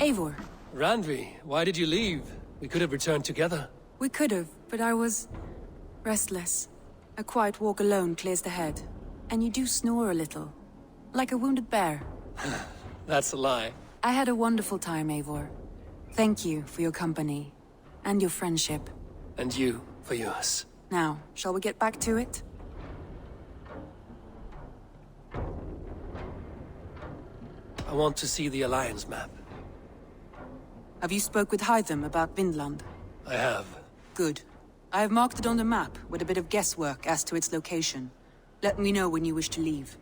Eivor. Randvi, why did you leave? We could have returned together. We could have, but I was... restless. A quiet walk alone clears the head. And you do snore a little. Like a wounded bear. That's a lie. I had a wonderful time, Eivor. Thank you for your company. And your friendship. And you for yours. Now, shall we get back to it? I want to see the Alliance map. Have you spoke with Hytham about Vinland? I have. Good. I have marked it on the map with a bit of guesswork as to its location. Let me know when you wish to leave.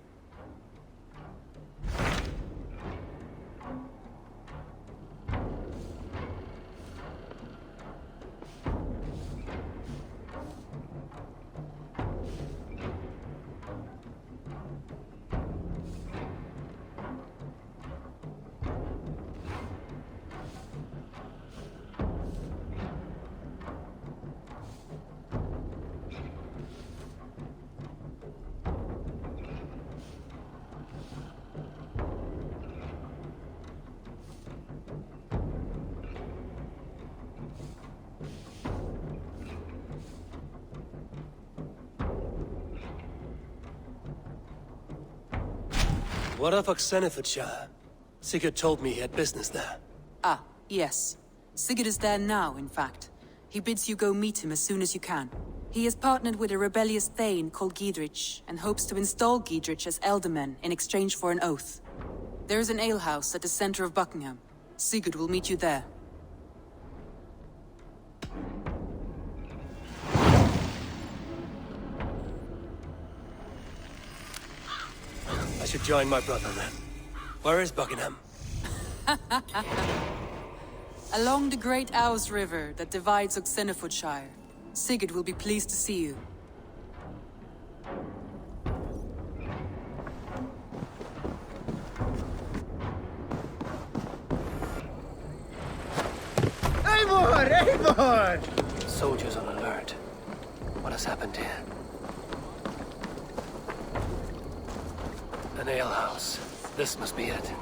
What of OXENEFORDSCIRE? Sigurd told me he had business there. Ah, yes. Sigurd is there now, in fact. He bids you go meet him as soon as you can. He has partnered with a rebellious Thane called Gidrich, and hopes to install Gidrich as Elderman in exchange for an oath. There is an alehouse at the center of Buckingham. Sigurd will meet you there. I should join my brother then. Where is Buckingham? Along the great Ouse River that divides OXENEFORDSCIRE. Sigurd will be pleased to see you. Eivor! Eivor! Soldiers on alert. What has happened here? An alehouse. This must be it.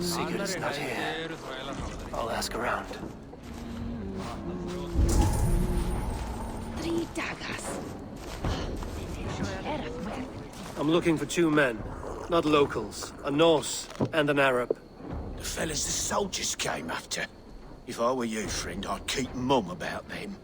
Sigurd's not here. I'll ask around. I'm looking for two men, not locals. A Norse and an Arab. The fellas the soldiers came after. If I were you, friend, I'd keep mum about them.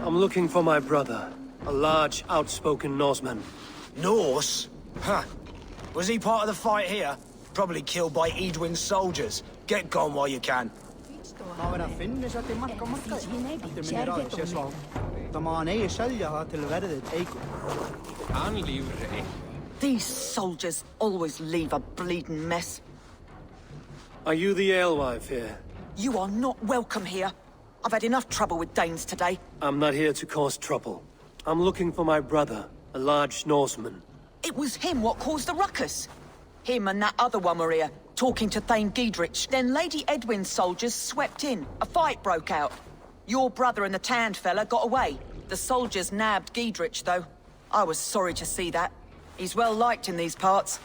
I'm looking for my brother, a large, outspoken Norseman. Norse? Huh. Was he part of the fight here? Probably killed by Edwin's soldiers. Get gone while you can. These soldiers always leave a bleeding mess. Are you the alewife here? You are not welcome here. I've had enough trouble with Danes today. I'm not here to cause trouble. I'm looking for my brother, a large Norseman. It was him what caused the ruckus. Him and that other one were here, talking to Thane Gidrich. Then Lady Edwin's soldiers swept in. A fight broke out. Your brother and the tanned fella got away. The soldiers nabbed Gidrich, though. I was sorry to see that. He's well liked in these parts.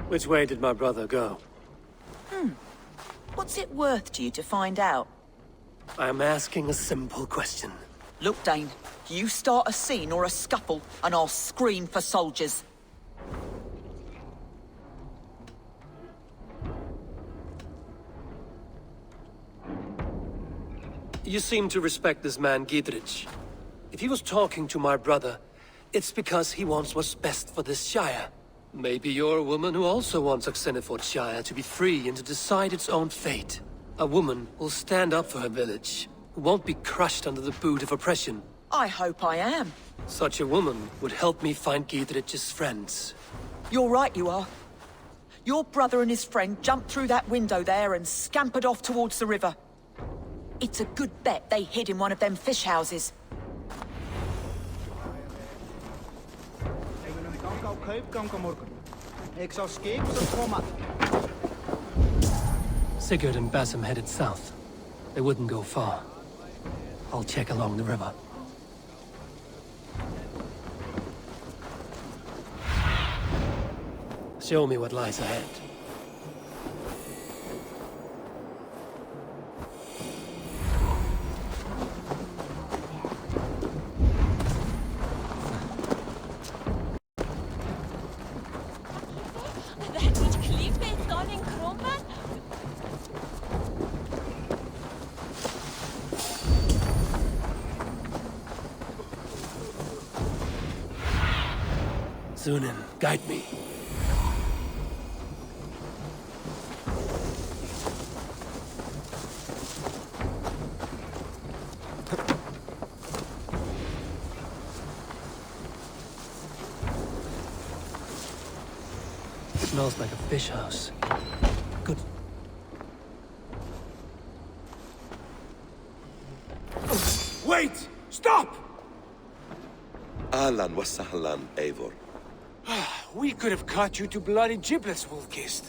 Which way did my brother go? What's it worth to you to find out? I'm asking a simple question. Look, Dane, you start a scene or a scuffle, and I'll scream for soldiers. You seem to respect this man, Gidrich. If he was talking to my brother, it's because he wants what's best for this Shire. Maybe you're a woman who also wants OXENEFORDSCIRE to be free and to decide its own fate. A woman who'll stand up for her village, who won't be crushed under the boot of oppression. I hope I am. Such a woman would help me find Gidrich's friends. You're right, you are. Your brother and his friend jumped through that window there and scampered off towards the river. It's a good bet they hid in one of them fish houses. Sigurd and Basim headed south. They wouldn't go far. I'll check along the river. Show me what lies ahead. Sunan, guide me. Smells like a fish house. Good. Wait! Stop! Ahlan wa sahlan, Eivor. We could have cut you to bloody giblets, Wolf-Kissed.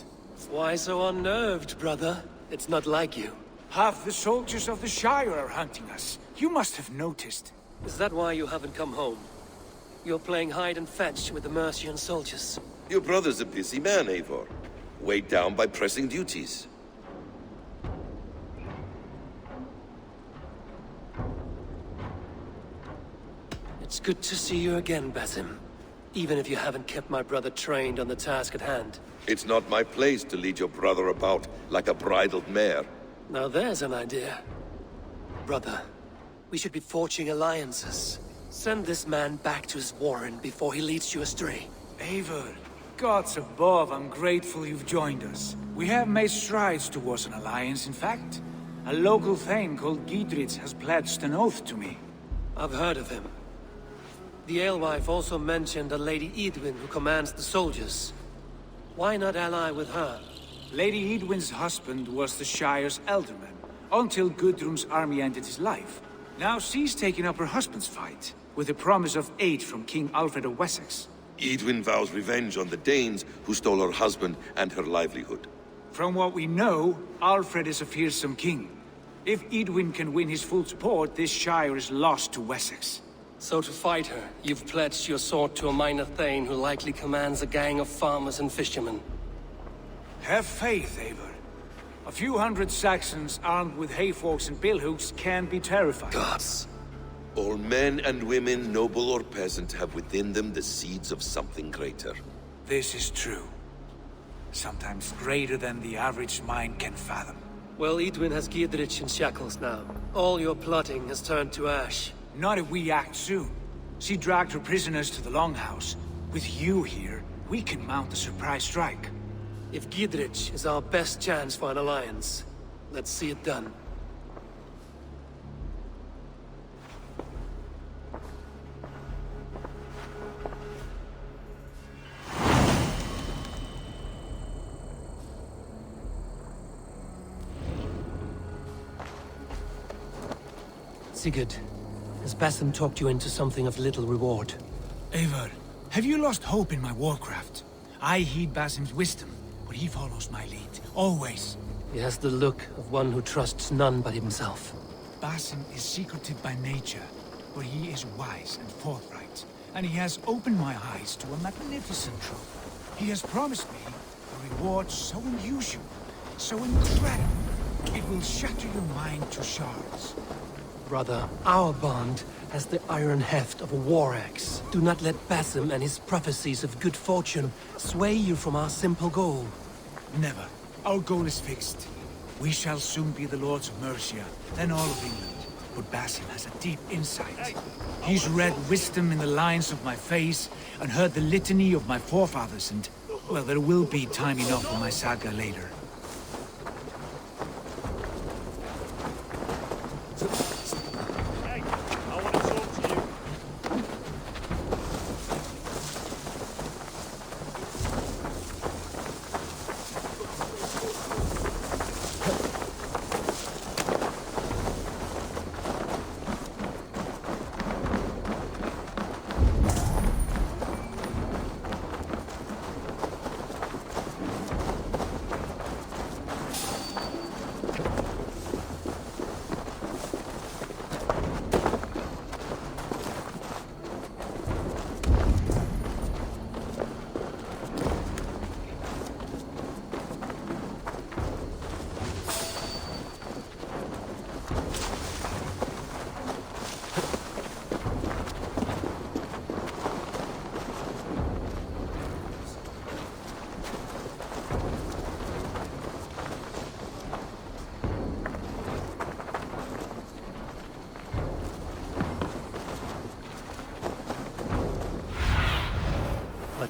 Why so unnerved, brother? It's not like you. Half the soldiers of the Shire are hunting us. You must have noticed. Is that why you haven't come home? You're playing hide and fetch with the Mercian soldiers. Your brother's a busy man, Eivor. Weighed down by pressing duties. It's good to see you again, Basim. Even if you haven't kept my brother trained on the task at hand. It's not my place to lead your brother about like a bridled mare. Now there's an idea. Brother, we should be forging alliances. Send this man back to his warren before he leads you astray. Eivor, gods above, I'm grateful you've joined us. We have made strides towards an alliance, in fact. A local thane called Gidritz has pledged an oath to me. I've heard of him. The alewife also mentioned a Lady Edwin who commands the soldiers. Why not ally with her? Lady Edwin's husband was the Shire's elderman, until Gudrun's army ended his life. Now she's taking up her husband's fight, with the promise of aid from King Alfred of Wessex. Edwin vows revenge on the Danes who stole her husband and her livelihood. From what we know, Alfred is a fearsome king. If Edwin can win his full support, this Shire is lost to Wessex. So to fight her, you've pledged your sword to a minor thane who likely commands a gang of farmers and fishermen. Have faith, Eivor. A few hundred Saxons armed with hayforks and billhooks can be terrifying. Gods. All men and women, noble or peasant, have within them the seeds of something greater. This is true. Sometimes greater than the average mind can fathom. Well, Edwin has Gidrich in shackles now. All your plotting has turned to ash. Not if we act soon. She dragged her prisoners to the Longhouse. With you here, we can mount a surprise strike. If Gidrich is our best chance for an alliance, let's see it done. Sigurd, has Basim talked you into something of little reward? Eivor, have you lost hope in my warcraft? I heed Basim's wisdom, but he follows my lead, always. He has the look of one who trusts none but himself. Basim is secretive by nature, but he is wise and forthright, and he has opened my eyes to a magnificent truth. He has promised me a reward so unusual, so incredible, it will shatter your mind to shards. Brother, our bond has the iron heft of a war axe. Do not let Basim and his prophecies of good fortune sway you from our simple goal. Never. Our goal is fixed. We shall soon be the lords of Mercia, then all of England. But Basim has a deep insight. He's read wisdom in the lines of my face, and heard the litany of my forefathers, and... well, there will be time enough for my saga later.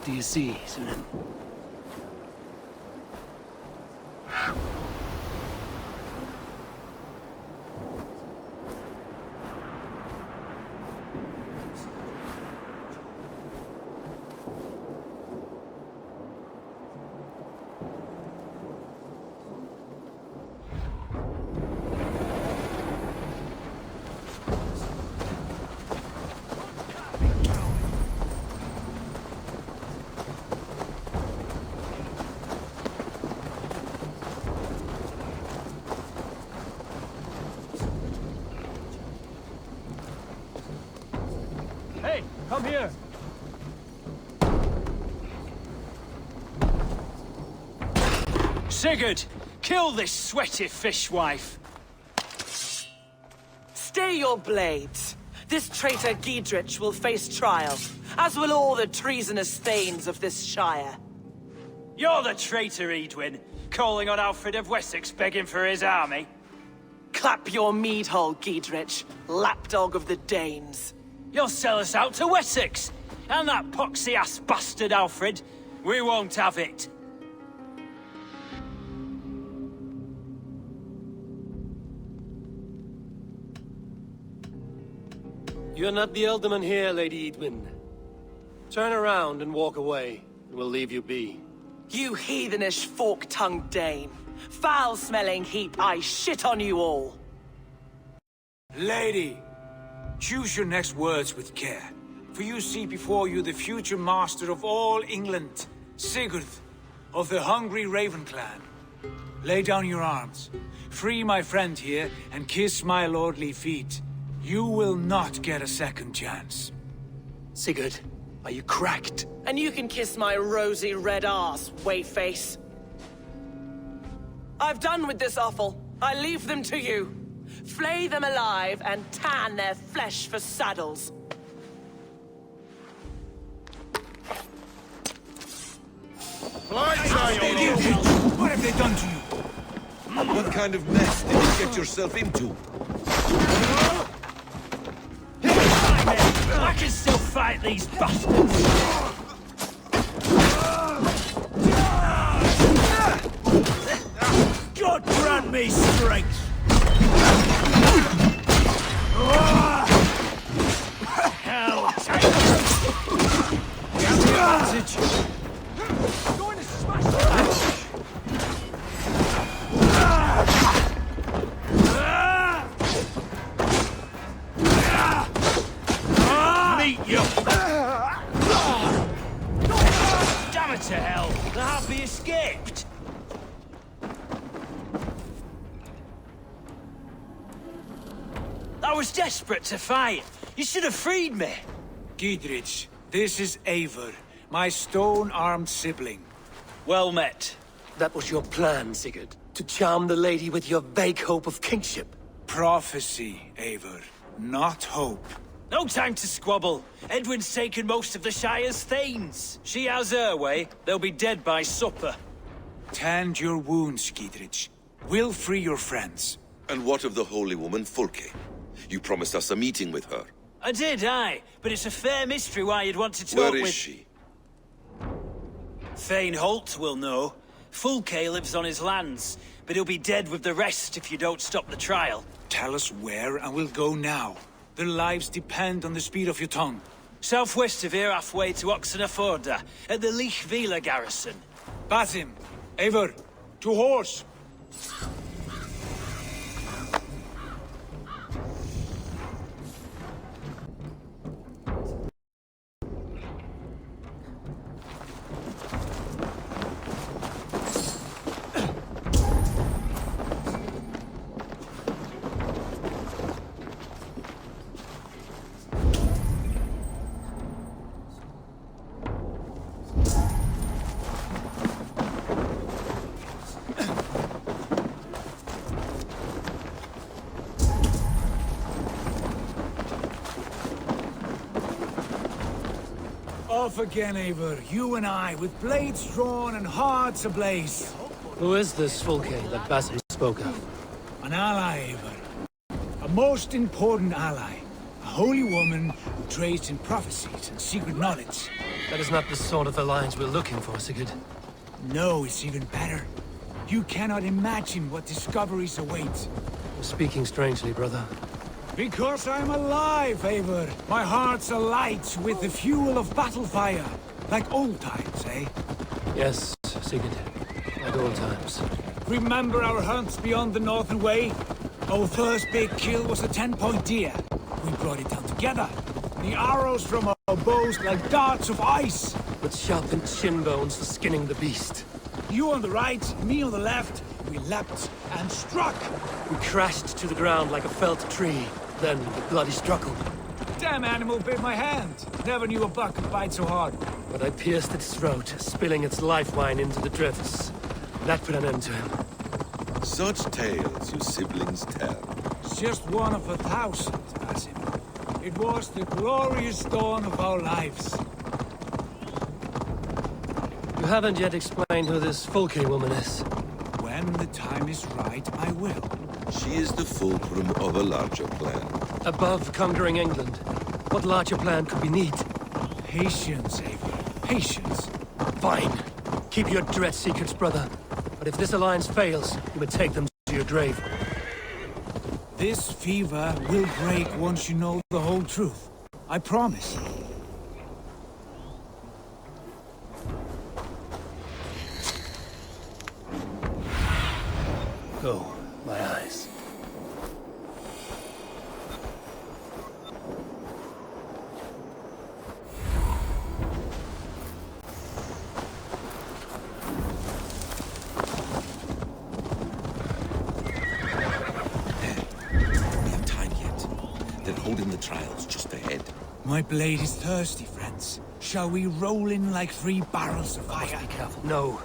do you see, Sunan? Hey, come here! Sigurd, kill this sweaty fishwife! Stay your blades. This traitor Giedrich will face trial, as will all the treasonous thanes of this shire. You're the traitor, Edwin, calling on Alfred of Wessex begging for his army. Clap your mead hole, Giedrich, lapdog of the Danes. You'll sell us out to Wessex! And that poxy-ass bastard Alfred! We won't have it! You're not the Elderman here, Lady Edwin. Turn around and walk away, and we'll leave you be. You heathenish fork-tongued Dane. Foul-smelling heap, I shit on you all. Lady, choose your next words with care, for you see before you the future master of all England, Sigurd, of the hungry Raven clan. Lay down your arms, free my friend here, and kiss my lordly feet. You will not get a second chance. Sigurd, are you cracked? And you can kiss my rosy red arse, wayface. I've done with this offal. I leave them to you. Flay them alive and tan their flesh for saddles. What have they done to you? What kind of mess did you get yourself into? I can still fight these bastards! God grant me strength! Hell, take it! Get the advantage! Going to smash the match! Meet you! Damn it to hell! The Harpy escaped! I was desperate to fight. You should have freed me. Giedrich, this is Eivor, my stone-armed sibling. Well met. That was your plan, Sigurd. To charm the lady with your vague hope of kingship. Prophecy, Eivor, not hope. No time to squabble. Edwin's taken most of the Shire's thanes. She has her way. They'll be dead by supper. Tend your wounds, Giedrich. We'll free your friends. And what of the holy woman Fulke? You promised us a meeting with her. I did, aye. But it's a fair mystery why you'd want to talk Where with... is she? Thane Holt will know. Fulke lives on his lands, but he'll be dead with the rest if you don't stop the trial. Tell us where and we'll go now. Their lives depend on the speed of your tongue. Southwest of here, halfway to OXENEFORDSCIRE, at the Lichvila garrison. Basim, Eivor, to horse! Off again, Eivor. You and I, with blades drawn and hearts ablaze. Who is this Fulke that Basim spoke of? An ally, Eivor. A most important ally. A holy woman who trades in prophecies and secret knowledge. That is not the sort of alliance we're looking for, Sigurd. No, it's even better. You cannot imagine what discoveries await. You're speaking strangely, brother. Because I'm alive, Eivor. My heart's alight with the fuel of battle fire. Like old times, eh? Yes, Sigurd. Like old times. Remember our hunts beyond the Northern Way? Our first big kill was a 10-point deer. We brought it down together. The arrows from our bows like darts of ice. With sharpened shin bones for skinning the beast. You on the right, me on the left. We leapt and struck. We crashed to the ground like a felled tree. Then the bloody struggle. Damn animal bit my hand. Never knew a buck could bite so hard. But I pierced its throat, spilling its life wine into the drifts. That put an end to him. Such tales you siblings tell. It's just one of 1,000, Basim. It was the glorious dawn of our lives. You haven't yet explained who this Folke woman is. When the time is right, I will. She is the fulcrum of a larger plan. Above conquering England, what larger plan could we need? Patience, Eivor. Patience. Fine. Keep your dread secrets, brother. But if this alliance fails, you may take them to your grave. This fever will break once you know the whole truth. I promise. Go, my eyes. Holding the trials just ahead. My blade is thirsty, friends. Shall we roll in like 3 barrels of fire? Be careful. No.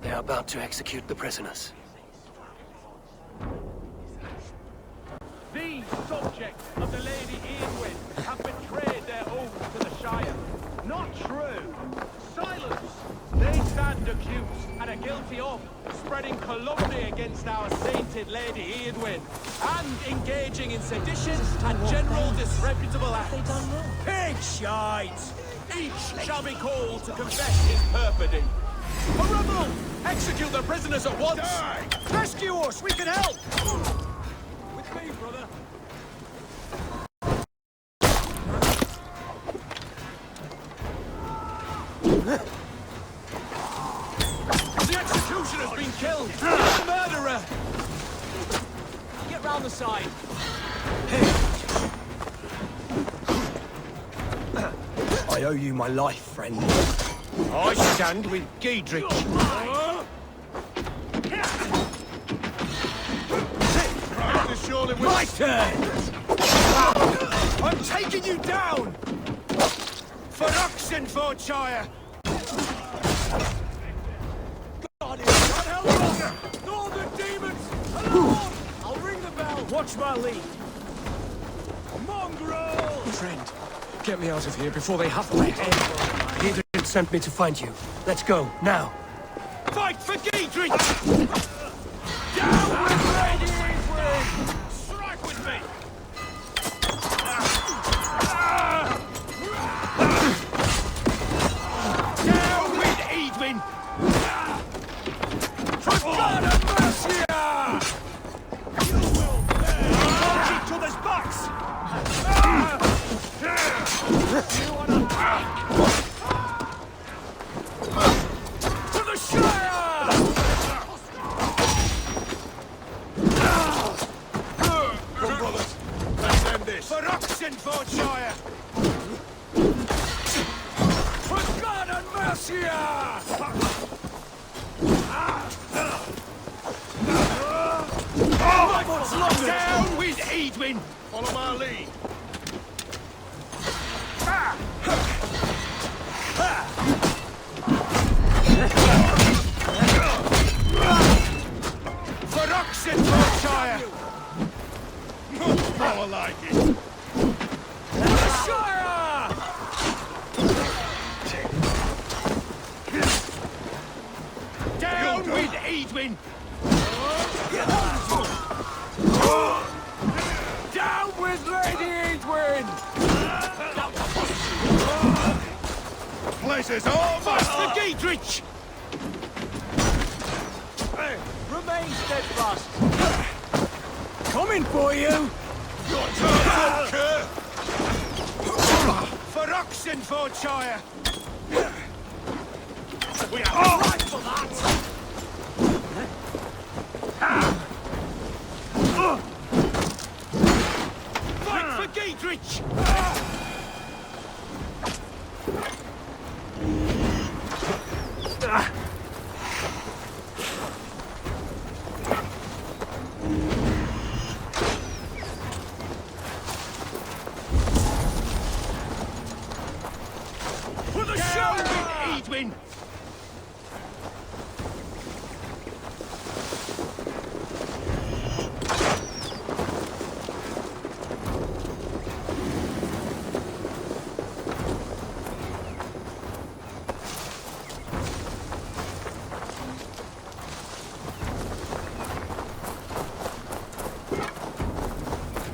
They are about to execute the prisoners. These subjects of the Lady Eowyn have betrayed their oath to the Shire. Not true. Silence! They stand accused and are guilty of spreading calumny against our sainted Lady Eowyn and engaging in sedition and general disreputable acts. Pig shite! Each shall be called to confess his perfidy. A rebel! Execute the prisoners at once! Die. Rescue us! We can help! With me, brother. The executioner's been killed! The murderer! Get round the side. I owe you my life, friend. I stand with Giedrich. My turn! I'm taking you down! For OXENEFORDSCIRE! God, it's not help! All the demons! Alone! I'll ring the bell! Watch my lead! Mongrel! Friend, get me out of here before they have my head. Giedrich sent me to find you. Let's go, now. Fight for Giedrich! Down with Lady Eowyn! Strike with me! Down with Eowyn! For God of mercy! You will bear! Watch each other's backs! You want to to the Shire! Come, brothers. Let's end this. For OXENEFORDSCIRE! For God and mercy! Down with Eowyn! Follow my lead. For OXENEFORDSCIRE! More like it! The Shire! Down Edwin! Down with Lady Edwin! Places all Master Dietrich! Remain steadfast. Coming for you! Your turn, Volker! For OXENEFORDSCIRE! We have a right for that! Fight for Dietrich! For the show, Edwin!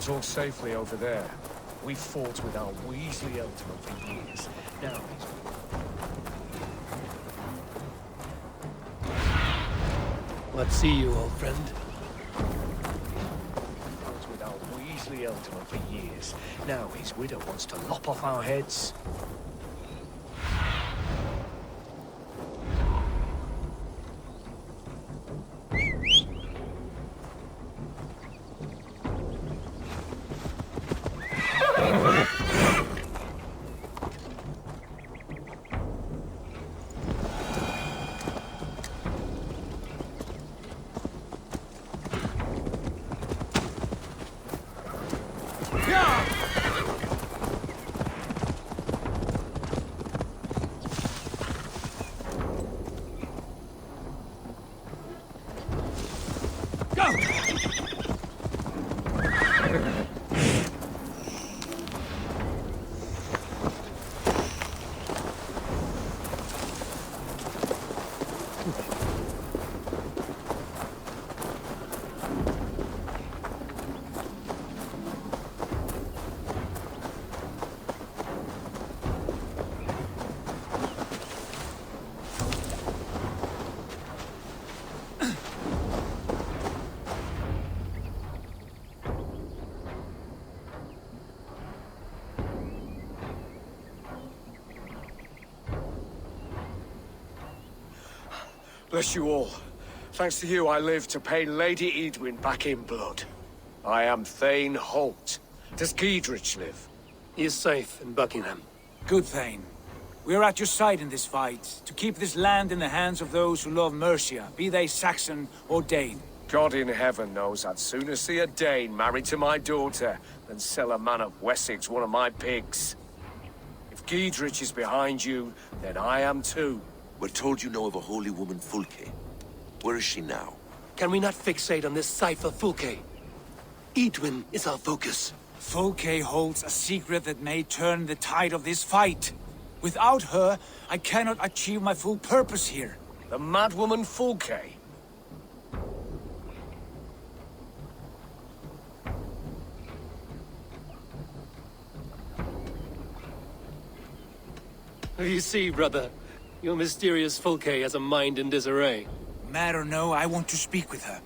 Talk safely over there. We fought with our Weasley Ultimate for years. Now What see you, old friend? fought with our Weasley Ultimate for years. Now his widow wants to lop off our heads. Bless you all. Thanks to you, I live to pay Lady Edwin back in blood. I am Thane Holt. Does Giedrich live? He is safe in Buckingham. Good Thane. We are at your side in this fight, to keep this land in the hands of those who love Mercia, be they Saxon or Dane. God in heaven knows I'd sooner see a Dane married to my daughter than sell a man of Wessex one of my pigs. If Giedrich is behind you, then I am too. We're told you know of a holy woman, Fulke. Where is she now? Can we not fixate on this cipher, Fulke? Edwin is our focus. Fulke holds a secret that may turn the tide of this fight. Without her, I cannot achieve my full purpose here. The madwoman Fulke? You see, brother, your mysterious Fulke has a mind in disarray. Mad or no, I want to speak with her.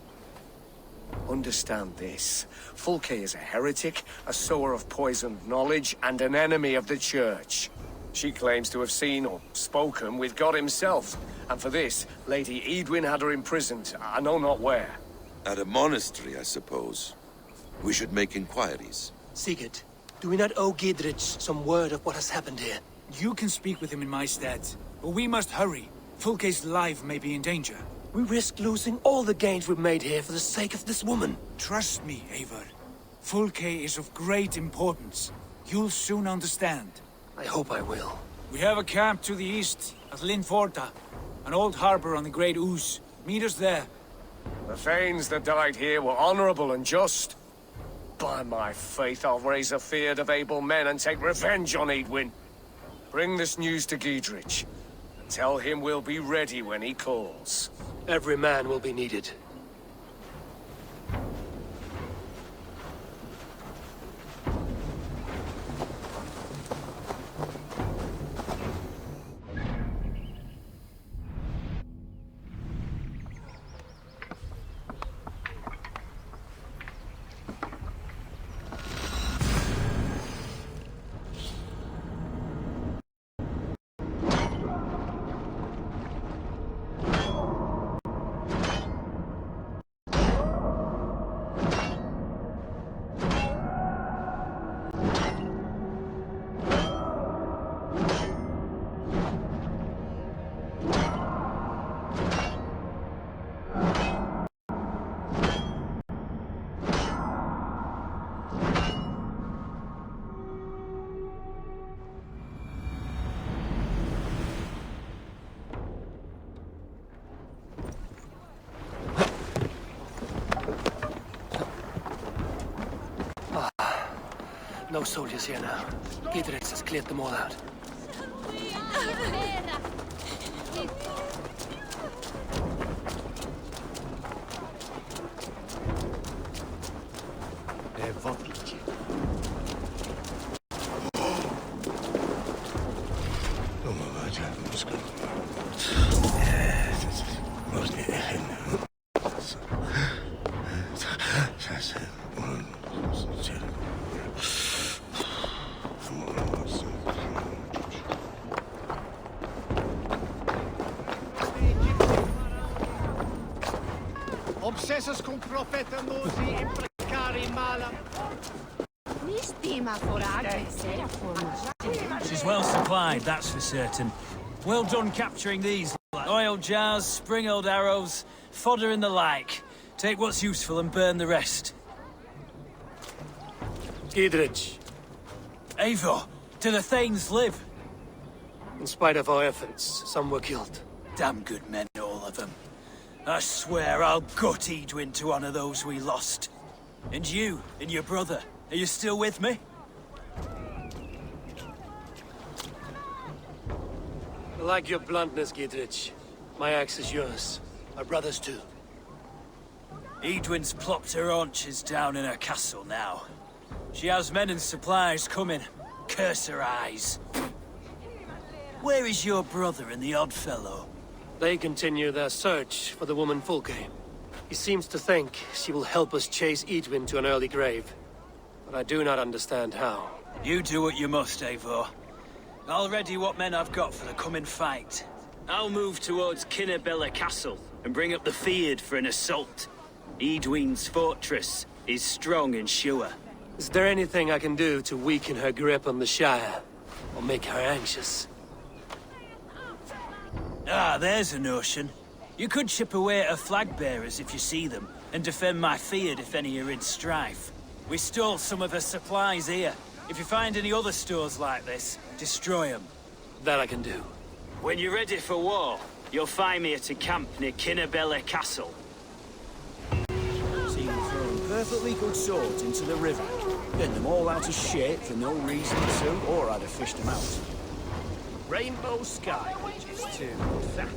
Understand this. Fulke is a heretic, a sower of poisoned knowledge, and an enemy of the Church. She claims to have seen or spoken with God himself, and for this, Lady Edwin had her imprisoned, I know not where. At a monastery, I suppose. We should make inquiries. Sigurd, do we not owe Giedrich some word of what has happened here? You can speak with him in my stead, but we must hurry. Fulke's life may be in danger. We risk losing all the gains we've made here for the sake of this woman. Trust me, Eivor. Fulke is of great importance. You'll soon understand. I hope I will. We have a camp to the east, at Linforta, an old harbor on the Great Ouse. Meet us there. The Thanes that died here were honorable and just. By my faith, I'll raise a feared of able men and take revenge on Edwin. Bring this news to Giedrich, and tell him we'll be ready when he calls. Every man will be needed. No soldiers here now. Gidrix has cleared them all out. Obsessors cum profeta nosi imprecari malam. She's well supplied, that's for certain. Well done capturing these. Oil jars, spring-oiled arrows, fodder and the like. Take what's useful and burn the rest. Gidrich, Eivor, do the Thanes live? in spite of our efforts, some were killed. Damn good men, all of them. I swear I'll gut Edwin to honor those we lost. And you, and your brother, are you still with me? I like your bluntness, Gidrich. My axe is yours. My brother's too. Edwin's plopped her haunches down in her castle now. She has men and supplies coming. Curse her eyes. Where is your brother and the odd fellow? They continue their search for the woman Fulke. He seems to think she will help us chase Edwin to an early grave. But I do not understand how. You do what you must, Eivor. I'll ready what men I've got for the coming fight. I'll move towards Kinnabella Castle and bring up the Fyrd for an assault. Edwin's fortress is strong and sure. Is there anything I can do to weaken her grip on the Shire? Or make her anxious? Ah, there's a notion. You could chip away at her flag bearers if you see them, and defend my Fyrd if any are in strife. We stole some of her supplies here. If you find any other stores like this, destroy them. That I can do. When you're ready for war, you'll find me at a camp near Kinnabella Castle. Seen them throwing perfectly good swords into the river, getting them all out of shape for no reason to, or I'd have fished them out. Rainbow sky, which is too fat.